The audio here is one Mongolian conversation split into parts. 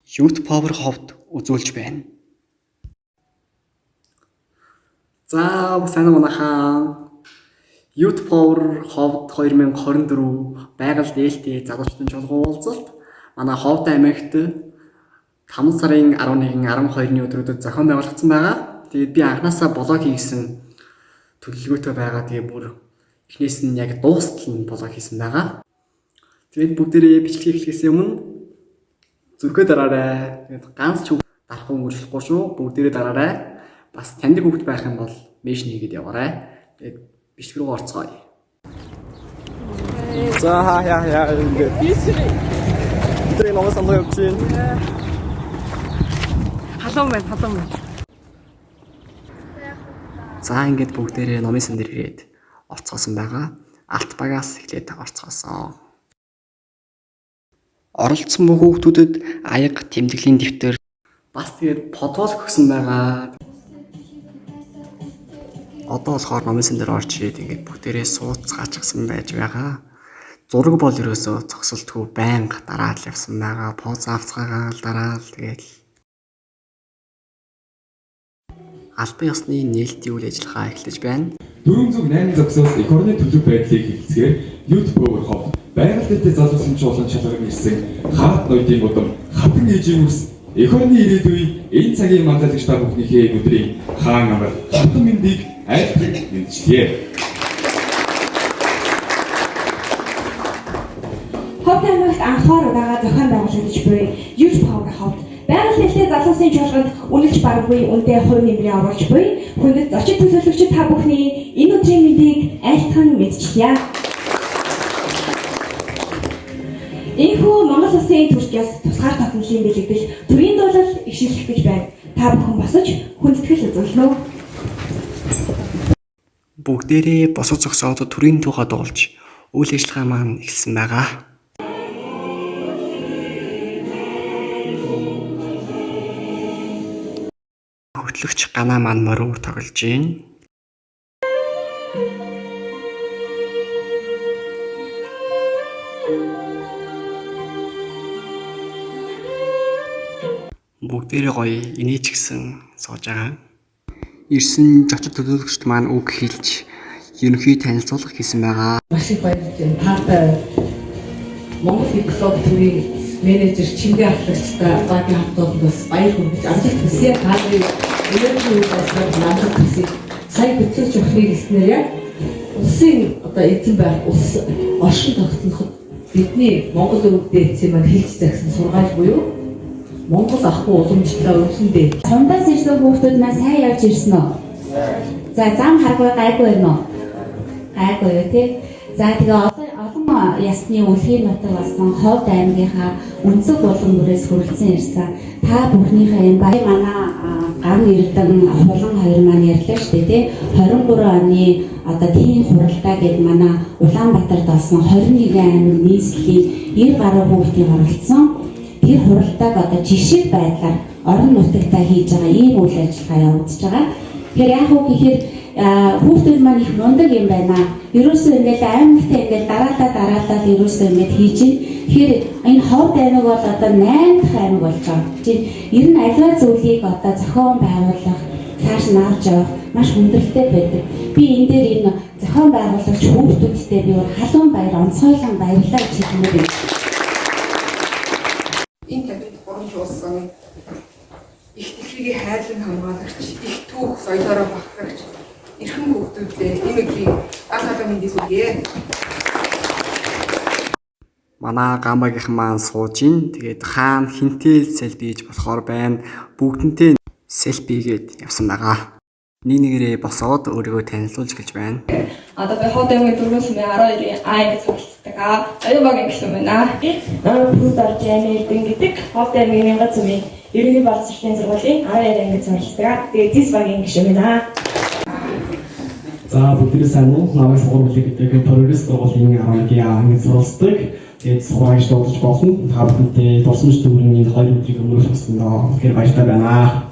Youth Power ховд үзүүлж байна. За сайн манайхаа Youth Power ховд 2024 байгаль дээлтэй залуучдын чуулган уулзалт манай Ховд аймагт 5 сарын 11, 12-ны өдрүүдэд зохион байгуулагдсан байгаа. Тэгээд би анханасаа блог хийсэн төлөвлөгөөтэй байгаа. Тэгээд бүр эхнээс нь яг дуустал нь блог хийсэн байгаа. Тэгээд бүгдээрээ бичлэг эхлэхээс өмнө зүрхээ дараарай. Тэгээд ганц ч дарахгүй өнгөрөхгүй шүү. Бүгдээрээ дараарай. Бас таньдаг хүүхэд байх юм бол мэшн хийгээд яваарай. Тэгээд бичлэг рүү орцгоё. За яа ингээд. Тэр нэг номос амгаа явж байна. Халуун байна. За ингээд бүгдээрээ номын сан дээр ирээд орцгоосон байгаа. Алт багаас эхлээд орцгоосон. Оролцсон бүх хүүхдүүдэд аяга тэмдэглэлийн дэвтэр бас тэгээд фотол өгсөн байгаа. Одоо болохоор номын сан дээр орж ирээд ингээд бүгдээрээ сууцгаачсан байж байгаа. Зураг бол ерөөсөө зогсолтгүй байнга дараад л явсан байгаа. Поз авцгаагаал дараал тэгээд албан ёсны нээлтийн үйл ажиллагаа эхэлж байна. 408 зогсоос эх орны төлөв байдлыг хэлцгээр Youth Power ховд байгаль дэвтэй залуусын чуулган шалган ирсэн хаат ноёдын удам хатан ээжийн үс эх орны ирээдүйн энэ цагийн манлайлагч та бүхнийхээ өдрийн хаан амар хатан мэндийг айлтгаж мэдчихье. Ховд аймагт анхаар удаага зохион байгуулагдаж буй Youth Power ховд байгаль дэвтэй залуусын чуулганд үнэлж баргүй үнэтэй хувь нэмрээ оруулж буй хүндэт зочид төлөөлөгчид та бүхний энэ өдрийн мэндийг айлтган мэдчихье. Энэхүү Монгол Улсын төрчөөс тусгаар тогтнолын бэлэгдэл төрийн дуулал ишүүлэх гэж байна. Та бүхэн босож хүндэтгэл үзүүлнэ үү? Бүгдээрээ босож зогсоод төрийн тухай дуулж үйл ажиллагаа маань эхэлсэн байгаа. Хөтлөгч Ганаа маань морив тоглож байна. Бүгдээрээ гоё инээч гисэн сууж байгаа. Ирсэн зочид төлөөлөгчд маань үг хэлж ерөнхий танилцуулга хийсэн байгаа. Маш их баярлалаа. Таатай Монгол Хит клуб төрийн менежер Чингээ ахлагчтай багийн хамтдад бас баяр хүргэж амжилт хүсье. Таарын өнөөдрийн үйл ажиллагаанд намжуулах хүсье. Сая хөтлөгч өхрийг хэлснээр яг улсын одоо эзэн байх улс оршин тогтноход бидний Монгол өвгдөө эцсийн маань хэлж загсан сургаал буюу Монгол ахгүй уламжлалаа өргөндөө. Сундаас ирсэн хүүхдүүд маань сайн явж ирсэн үү? За зам харгүй гайгүй байна уу? Гайгүй юу тий. За тэгээ олон ясны үлгийн нутаг болсон Ховд аймгийнхаа өнцөг болон бүрээс хүрэлцэн ирсэн. Та бүхнийхээ энэ баяр манай ган эрдэн хулан хоёр маань ярьлаа шүү дээ тий. 23 оны одоо тийм хуралдаа гэд манай Улаанбаатарт болсон 21 аймаг нийслэлийн 90 гаруй хүүхдийн оролцсон. Тэр хуралдааг одоо жишээ байдлаар орон нутагтаа хийж байгаа ийм үйл ажиллагаа явагдаж байгаа. Тэгэхээр яг уу гэхээр хүүхдүүд маань их мундаг юм байна. Ерөөсөө ингээд аймагтаа ингээд дараалал ерөөсөө ингээд хийж байна. Тэгэхээр энэ Ховд аймаг бол одоо 8 дахь аймаг болж байгаа. Чинь ер нь аливаа зүйлийг одоо зохион байгуулах, цааш нь авч явах маш хүндрэлтэй байдаг. Би энэ дээр энэ зохион байгуулагч хүүхдүүдтэй би халуун баяр, онцгойлон баярлалаа гэж хэлмээр байна. Энэ тавид гурван жуулсан их дэлхийг хайрлан хамгаалагч, их түүх соёлоороо бахархагч эрхэм хүүхдүүдээ энэ өдрийн анхаарал мэндийг хүргье. Манай гамбагийнхан маань сууж ин. Тэгээд хаана хинтэй селфи хийж болохоор байна. Бүгдэнтэй селфи хийгээд явсан байгаа. Нэг нэгээрээ босоод өөрийгөө танилцуулж гэлж байна. Одоо би Ховд аймгийн 412-ийн аймаг цогцолдог аюун багийн гишүүн байна. Бүгд орж аймаг гэдэг Ховд аймгийн мянган цөмийн ерөнхий боловсролын сургуулийн 12 ангид суралцдаг. Тэгээд зис багийн гишүүн байна. За бүгдээ сайн уу? Намайг сургуулийн гэдэг прогресс сургуулийн 11 ангид суралцдаг. Тэгээд сургуулийн дуудаж болно. Та бүхэндээ дурсамж төвөрний 2 өдрийг өнгөрүүлэх гэсэн доо. Тэгэхээр баяртай байна.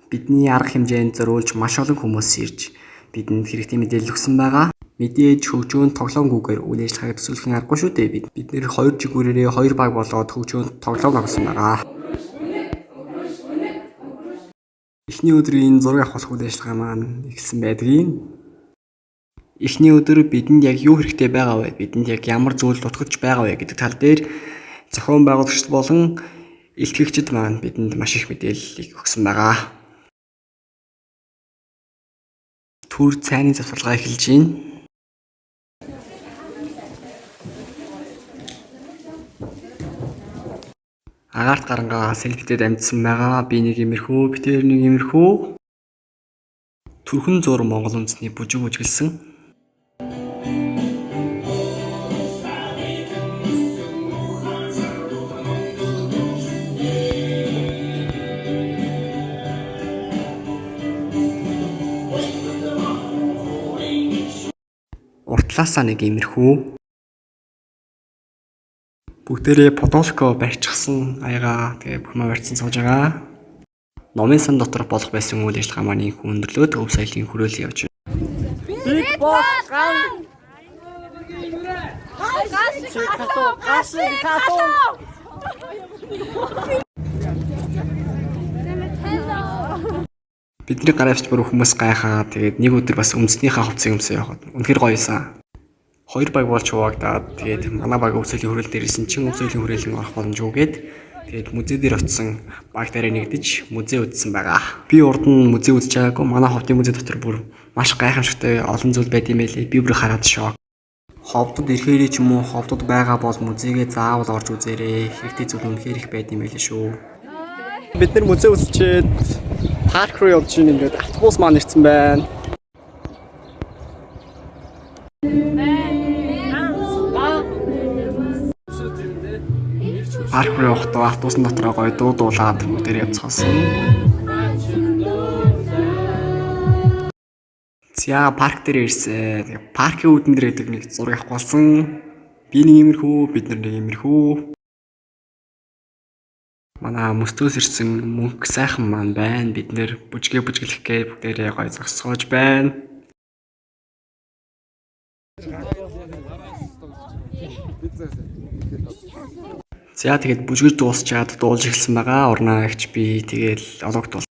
Бидний арга хэмжээнд зориулж маш олон хүмүүс ирж бидэнд хэрэгтэй мэдээлэл өгсөн байгаа. Мэдээж хөгжөөнд тоглоомгүйгээр үйл ажиллагааг төсөөлөх аргагүй шүү дээ. Бид нэр 2 жигүүрээрээ 2 баг болоод хөгжөөнд тоглоом тоглосон байгаа. Эхний өдрийн зураг авах үйл ажиллагаа маань эхэлсэн байдгийг. Эхний өдөр бидэнд яг юу хэрэгтэй байгаа вэ? Бидэнд яг ямар зүйл дутагдж байгаа вэ гэдэг тал дээр зохион байгуулагчид болон илтгэгчид маань бидэнд маш их мэдээллийг өгсөн байгаа. Түр цайны завсаргаа эхэлж байна. Агаарт гарангаа селфитэд амьдсан байгаа. Би нэг иймэрхүү, битээр нэг иймэрхүү. Түрхэн зур Монгол үндэсний бүжиг үжиглсэн. Уртлаасаа нэг иймэрхүү. Бүгдээрээ подолко барьчихсан аяга тэгээ бүхмээ барьсан сууж байгаа. Номын сан дотор болох байсан үйл ажиллагаа маань их өндөрлөөд өв соёлын хүрээлэн явж байна. Big Boss ган. Бидний гараа авч бүр хүмүүс гайхаа. Тэгээд нэг өдөр бас өмснийхээ хувцсыг өмсөө явахад үнэхээр гоёсан. 2 баг болж хуваагдаад тэгээд манай баг өвсөлийн хүрээлэн дээр исэн чин өвсөлийн хүрээлэн орох боломжгүйгээд тэгээд музей дээр очисон баг дараа нэгдэж музей үзсэн байгаа. Би урд нь музей үзэж байгаагүй. Манай ховдын музей дотор бүр маш гайхамшигтай олон зүйл байд юм байлээ. Би бүр хараад шок. Ховдод ирэхээрээ ч юм уу ховдод байгаа бол музейгээ заавал орж үзээрэй. Хэрэгтэй зүйл үнэхээр их байд юм байлээ шүү. Бид нар музей үзчихэд парк руу явж ийн ингээд автобус маань ирсэн байна. Парк руу явахдаа автобусны дотроо гоё дуудуулаад бүгдээр явцгаасан. За парк дээр ирсэн. Паркийн үүдэн дээр гэдэг нэг зураг авах болсон. Би нэг иймэрхүү, бид нар нэг иймэрхүү. Манай мөстөөс ирсэн мөнх сайхан маань байна. Бид нэр бүжгээ бүжгэлэх гээ бүгдээрээ гоё зогсоож байна. За тэгээд бүжгэж дуусчаад дуулж эхэлсэн байгаа. Урнаа агч би тэгэл ологт бол.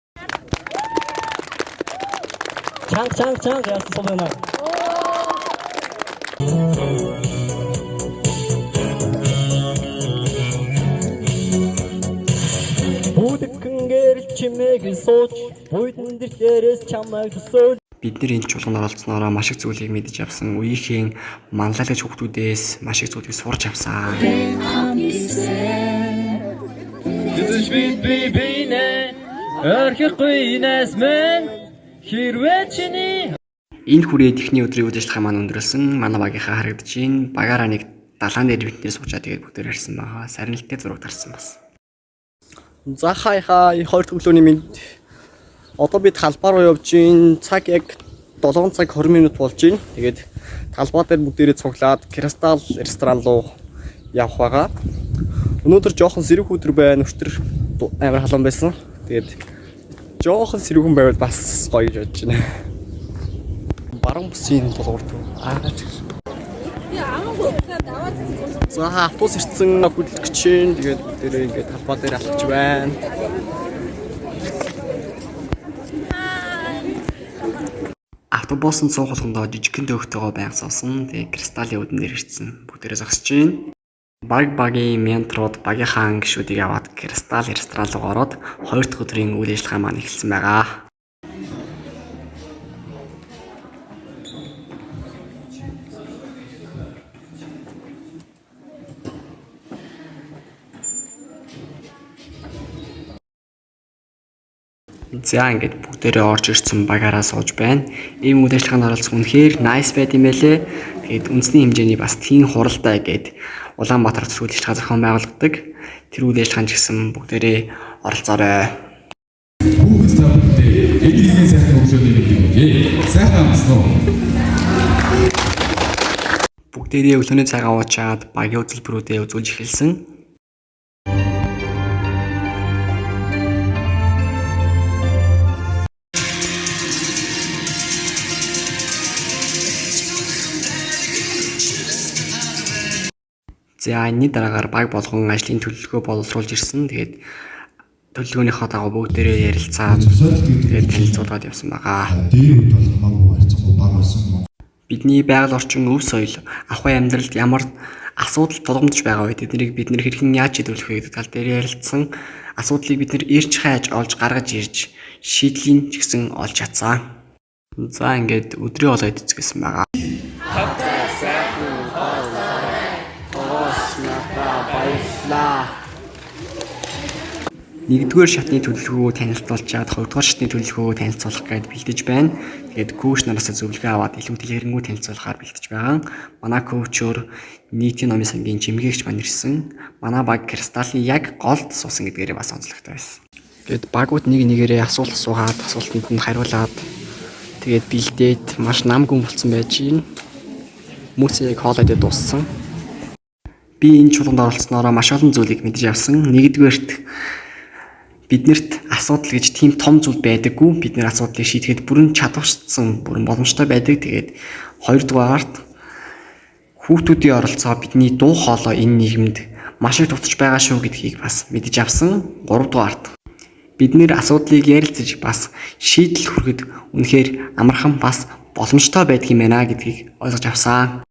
Чанг яасан байна. Бүдгэнгээр чимээг сууж, буйдан дээрээс чамайг төсөөл. Бид нар энэ чуулганд оролцсноороо маш их зүйлийг мэдэж авсан. Үеийнхэн манлайлагч хүүхдүүдээс маш их зүйлийг сурч авсан. Энэ хүрээд эхний өдрийн үйл ажиллагаа маань өндөрлсөн. Манай багийнхаа харагдаж байна. Багаараа нэг далаан дээр битнээр суучаад тэгээд бүгдээр харсан байгаа. Сарнилттай зураг тарсан бас. За хаяха 2 төглөөний минь одоо бид талбай руу явж гин. Цаг яг 7 цаг 20 минут болж гин. Тэгээд талбай дээр бүгдээрээ цуглаад Кристал ресторан руу явах байгаа. Өнөөдөр жоохон сэрүүх өдөр байна. Өчтөр амар халуун байсан. Тэгээд жоохон сэрүүхэн байвал бас гоё гэж бодож байна. Баруун бүсийн тулгуурт аагач. За автобус ирсэн хөдөлгөгч чинь тэгээд бүгдээрээ ингээд талбай дээр алхаж байна. Автобусын суух болгондоо жижигхэн дөөгтэйгөө байнга суусан. Тэгээ кристаллын үүдэн дээр ирсэн. Бүгдээрээ зогсож байна. Багийн менторууд багийнхаа гишүүдийг аваад Кристал ресторан руу ороод 2 дахь өдрийн үйл ажиллагаа маань эхэлсэн байгаа. За ингээд бүгдээрээ орж ирсэн багаараа сууж байна. Ийм үйл ажиллагаанд оролцох үнэхээр nice байт юм байлээ. Тэгээд үндэсний хэмжээний бас тийм хуралтай гээд Улаанбаатар үйл ажиллагаа зохион байгуулдаг. Тэр үйл ажиллагаанд ч гэсэн бүгдээрээ оролцоорой. Бүгд тавтай эдгээр сайхан хөгжөөний нэг юм ээ. Сайхан амсна уу? Бүгдээрээ өглөөний цагаа уучаад багийн үзэлбэрүүдээ үзүүлж эхэлсэн. За энэний дараагаар баг болгон ажлын төлөвлөгөө боловсруулж ирсэн. Тэгээд төлөвлөгөөнийхөө дагуу бүгдээрээ ярилцаад тэгээд танилцуулгаад явсан байгаа. Дээр үед бол хамаагүй харьцангуй бага болсон. Бидний байгаль орчин өв соёл ахуй амьдралд ямар асуудал тулгамдж байгаа вэ? Тэднийг бид хэрхэн яаж шийдвэрлэх вэ гэдэг тал дээр ярилцсан. Асуудлыг бид ирж хайж олж гаргаж ирж шийдлийг ч гэсэн олж чадсан. За ингээд өдрийн олоо эцгэсэн байгаа. Нэгдүгээр шатны төлөвлөгөө танилцуулж чад хоёрдугаар шатны төлөвлөгөө танилцуулах гээд бэлдэж байна. Тэгээд коуч нараас зөвлөгөө аваад илүү дэлгэрэнгүй танилцуулахаар бэлдэж байгаа. Манай коучор нийтийн номын сангийн чимгээгч маань ирсэн. Манай баг Кристалын яг голд суусан гэдгээрээ бас онцлогтой байсан. Тэгээд багууд нэг нэгээрээ асуулт асуугаад асуултанд нь хариулаад тэгээд бэлдээд маш нам гүн болсон байж гин. Хүмүүсийг хоолойд дууссан. Би энэ чуулганд оролцсноороо маш олон зүйлийг мэдэж авсан. Нэгдүгээрт биднэрт асуудал гэж тийм том зүйл байдаггүй. Бид нэр асуудлыг шийдэхэд бүрэн чадварчсан, бүрэн боломжтой байдаг. Тэгээд хоёрдугаарт хүүхдүүдийн оролцоо бидний дуу хоолой энэ нийгэмд маш их тутаж байгаа шүү гэдгийг бас мэдэж авсан. Гуравдугаарт бид нэр асуудлыг ярилцаж бас шийдэл хүргэхэд үнэхээр амархан бас боломжтой байдаг юм байна гэдгийг ойлгож авсан.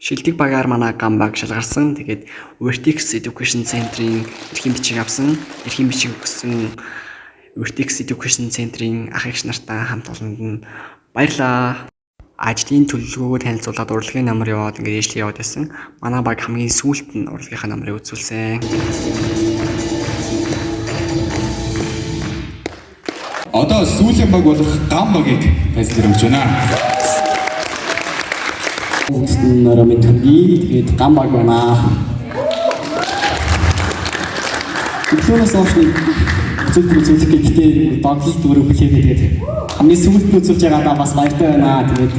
Шилдэг багаар манай гам баг шалгарсан. Тэгээд Vertex Education Center-ийн эрхийн бичиг авсан. Эрхийн бичиг өгсөн Vertex Education Center-ийн ах эгч нартай хамт олонд нь баярлаа. Ажлын төлөвлөгөөгөө танилцуулаад урлагийн намар яваад ингээд ээжлээ яваад байсан. Манай баг хамгийн сүүлд нь урлагийнхаа намрыг үзүүлсэн. Одоо сүүлийн баг болох гам багийг танилцуулж байна. Нарамын төлөв тэгээд гам баг байна. Түүнээс очны зүйлс гэхдээ дагдлт дөрөв бүхээд тэгээд хамгийн сүүлд нь үзүүлж байгаадаа бас баяртай байна. Тэгээд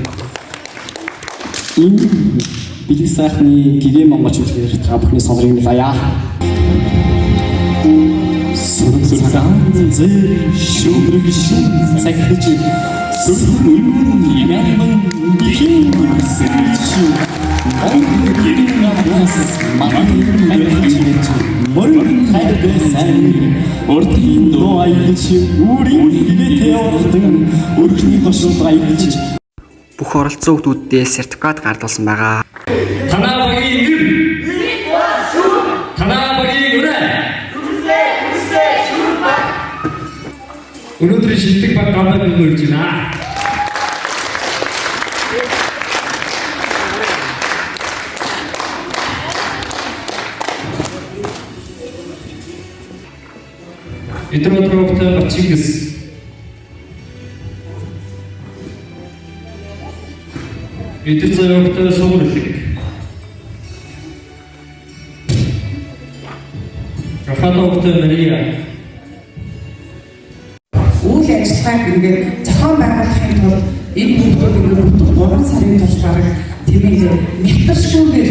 энэ бэлэг сайхны гэрээ монгол чуулганы та бүхний сонирхыг баяа. Сүрцэн зэр шүрэг шин цагтж сүрмүн яман бихийн сэрчүү ой гэрийн нас маань мэдээж мөрөн хайдсан урдын доо айлч үрийн хигэтэй ордон өрхний хошууд айлч Бүх оролцсон хүмүүстээ сертификат гардуулсан байгаа. Танаа багийн нэр Танаа багийн өрөө өнөөдөр шилдэг баг гамбаг нөрж байна. Эдмонтровт Чингис Эдцэвт Сугурлик Рафатовт Мария Үйл ажиллагааг ингээд зохион байгуулахын тулд энэ хүмүүс ингээд 3 сарын турш гараг тэмээ мэтэршгүйгээр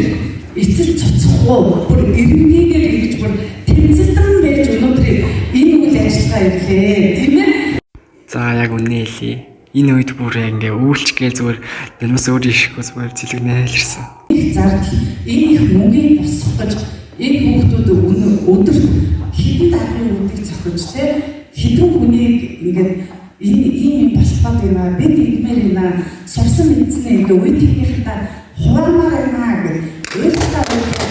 эцэл цоцохгүй бүр эренхийгээр ингэж бүр тэмцэлтэн байж өнөөдөр энэ үйл ажиллагаа ирлээ тийм ээ. За яг үнэ хэлий. Энэ үед бүр ингээ үйлч гээл зүгээр нэлмэс өөр ихэхгүй зүгээр зэлгнээ л ирсэн. Зардал энэ их мөнгөний босох гэж энэ хүмүүсүүд өдөрт хэдэн дарны үдийг зохиж те хэдэн хүнийг ингээд энэ ийм болоход байна бид игмээр байна сурсан мэдсэн ингээ үе техникээр хуурмаар байна гэж өөртөө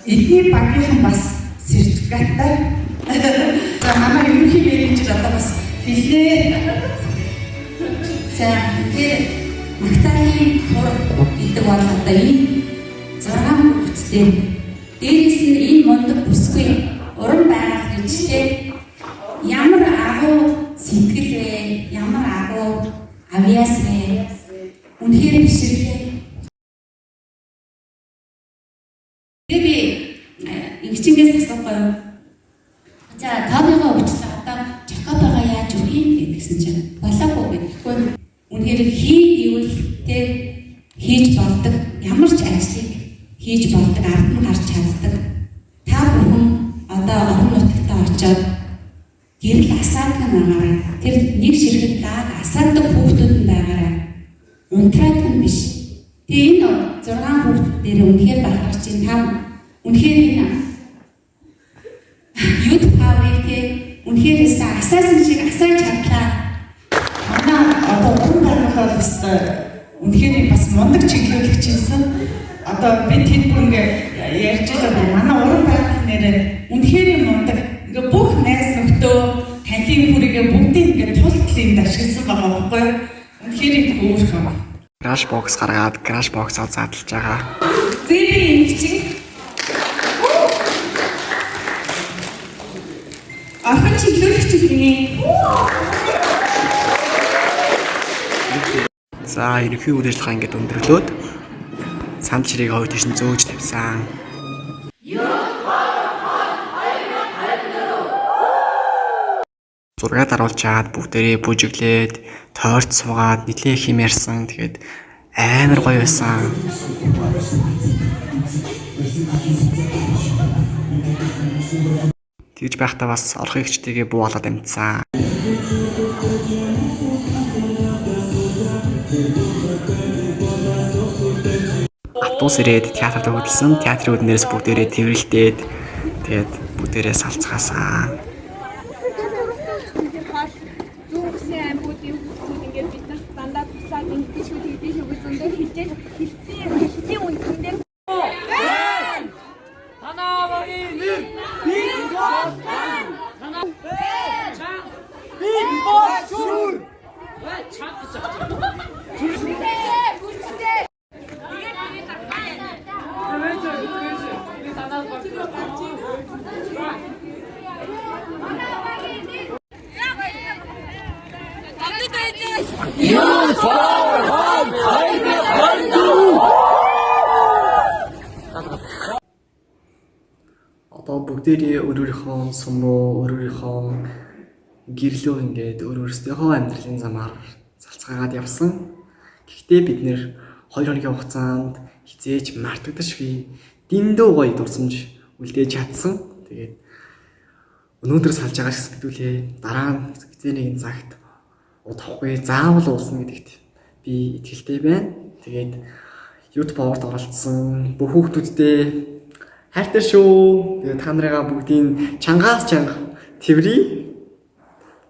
эдний багийнхан бас сертификаттай. За манай ерөнхий менежер одоо бас хэлээ. За тэгээд Магтаалын хур гэдэг бол одоо энэ 6 хүүхэдтэй. Дээрээс нь энэ мундаг бүсгүй уран байгаль гэжтэй ямар агуу сэтгэл вэ? Ямар агуу авьяас вэ? Үнэхээр бишрлээ. Би Чингис асуусан. За тооныхоо өвчлө одоо Жакобагаа яаж өгөх юм гэсэн чинь болоогүй гэхгүй. Үнэхээр хийвэл хийж болдог ямар ч ажлыг хийж болдог ард нь гарч чаддаг. агаараа. Тэр нэг ширхэг лаг асаадаг хүүхдүүд нь байгаараа. Унтраад нь биш. Тэгээ энэ 6 хүүхд дээр үнэхээр бахарч чинь та үнэхээр энэ youth power-ийг үнэхээр асаасан шиг асааж чадлаа. Манай одоо уран байгууллага бас үнэхээр бас мундаг чиглүүлэгч юмсан. Одоо бид хэд бүр ингээ ярьж байгаа манай уран байгууллага нэрээ үнэхээр мундаг. Ингээ бүх найз нөхдөө танхимын хүрээгээ бүгдийг ингээ тул талын ашигласан байгаа байхгүй. Үнэхээр хөөрхөн. Crash box гаргаад crash box-оо задлж байгаа. Зэвийн эмгчиг Орхон чиглүүлэгч гинэ. За ерөнхий үйл ажиллагаа ингээд өндөрлөөд санд ширийг хоёр тийш нь зөөж тавьсан. Зургаад харуулчаад бүгдээрээ бүжиглээд тойрч суугаад нэлээ химээрсэн. Тэгээд амар гоё байсан. Тэгж байхдаа бас орхон ихчтэйгээ буугаад амжсан. Автобус ирээд театрт хөдөлсөн. Театрын үүднээс бүгдээрээ тэрвэрлдээд тэгээд бүгдээрээ салцгаасан. Одоо бүгдээрээ өөрийнхөө сумруу, өөрийнхөө гэрлөө ингээд өөрөөсөө амьдралын замаар залцгаагаад явсан. Гэхдээ бид нэр 2 хоногийн хугацаанд хизээж мартагдашгүй дэндүү гоё дурсамж үлдээж чадсан. Тэгээд өнөөдөр салж байгаа шиг сэтгэлээ дараа нь хизээ нэгэн цагт удахгүй заавал уулзна гэдэгт би итгэлтэй байна. Тэгээд YouTube Power-т оролцсон бүх хүүхдүүдтэй хайртай шүү. Тэгээд та нарыгаа бүгдийн чангаас чанга тэрвэри.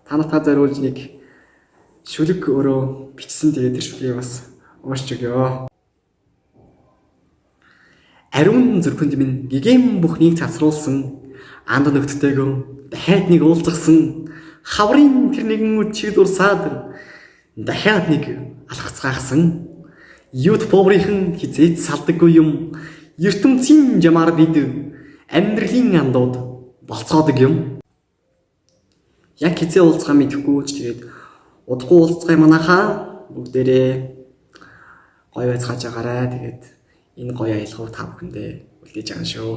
Та нартаа зориулж нэг шүлэг өөрөө бичсэн. Тэгээд тэр шүлгийг бас уушч өгөө. Ариун зүрхэнд минь гэгэм бүхнийг цацруулсан. Анд нөхдөдтэйгөө дахиад нэг уулзсан. Хаврын тэр нэгэн үдчиг дурсаад дахиад нэг алхацгаахсан. Youth Power-ийн хизээд салдаггүй юм. ертөнцийн жамаар бид амьдралын андууд болцоодог юм. Яг хизээ уулзгаа мэдэхгүй ч тэгээд удахгүй уулзгаа манайхаа бүгдээрээ гоё байцгааж байгаарай. Тэгээд энэ гоё аялгыг та бүхэндээ үлдээж байгаа шүү.